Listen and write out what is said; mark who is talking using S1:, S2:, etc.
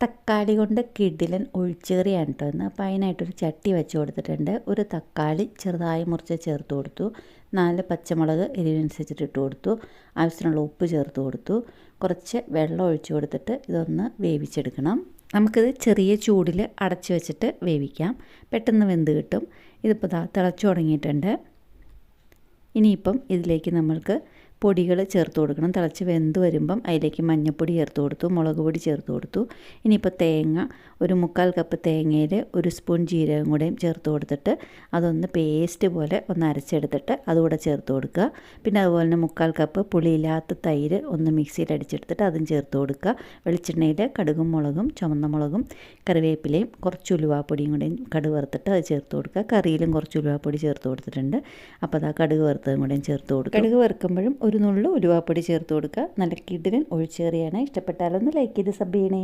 S1: തക്കാളി കൊണ്ട് കിടിലൻ ഒഴിച്ചുകറിയാണ് കേട്ടോ ഇന്ന്. അപ്പോൾ അതിനായിട്ടൊരു ചട്ടി വെച്ച് കൊടുത്തിട്ടുണ്ട്. ഒരു തക്കാളി ചെറുതായി മുറിച്ച് ചേർത്ത് കൊടുത്തു. 4 പച്ചമുളക് എരിവിനനുസരിച്ചിട്ട് ഇട്ട് കൊടുത്തു. ആവശ്യത്തിനുള്ള ഉപ്പ് ചേർത്ത് കൊടുത്തു. കുറച്ച് വെള്ളം ഒഴിച്ച് കൊടുത്തിട്ട് ഇതൊന്ന് വേവിച്ചെടുക്കണം. നമുക്കിത് ചെറിയ ചൂടിൽ അടച്ച് വെച്ചിട്ട് വേവിക്കാം. പെട്ടെന്ന് വെന്ത് കിട്ടും. ഇതിപ്പോൾ തിളച്ചു തുടങ്ങിയിട്ടുണ്ട്. ഇനിയിപ്പം ഇതിലേക്ക് നമ്മൾക്ക് പൊടികൾ ചേർത്ത് കൊടുക്കണം. തിളച്ച് വെന്ത് വരുമ്പം അതിലേക്ക് മഞ്ഞൾപ്പൊടി ചേർത്ത് കൊടുത്തു, മുളക് പൊടി ചേർത്ത് കൊടുത്തു. ഇനിയിപ്പോൾ തേങ്ങ, ഒരു 3/4 കപ്പ് തേങ്ങയിൽ 1 സ്പൂൺ ജീരകം കൂടെയും ചേർത്ത് കൊടുത്തിട്ട് അതൊന്ന് പേസ്റ്റ് പോലെ ഒന്ന് അരച്ചെടുത്തിട്ട് അതുകൂടെ ചേർത്ത് കൊടുക്കുക. പിന്നെ അതുപോലെ തന്നെ 3/4 കപ്പ് പുളിയില്ലാത്ത തൈര് ഒന്ന് മിക്സിയിൽ അടിച്ചെടുത്തിട്ട് അതും ചേർത്ത് കൊടുക്കുക. വെളിച്ചെണ്ണയിൽ കടുകും മുളകും ചുവന്ന മുളകും കറിവേപ്പിലയും കുറച്ച് ഉലുവാപ്പൊടിയും കൂടെയും കടുക് വറുത്തിട്ട് അത് ചേർത്ത് കൊടുക്കുക. കറിയിലും കുറച്ച് ഉലുവാപ്പൊടി ചേർത്ത് കൊടുത്തിട്ടുണ്ട്. അപ്പോൾ അത് കടുക് വറുത്തതും കൂടെയും ചേർത്ത് കൊടുക്കുക. കടുക് വറുക്കുമ്പോഴും ഒരു നുള്ളു ഉലുവാപ്പൊടി ചേർത്ത് കൊടുക്കുക. നല്ല കിടിലൻ ഒഴിച്ചുകറിയാണ്. ഇഷ്ടപ്പെട്ടാലൊന്ന് ലൈക്ക് ചെയ്ത് സബ് ചെയ്യണേ.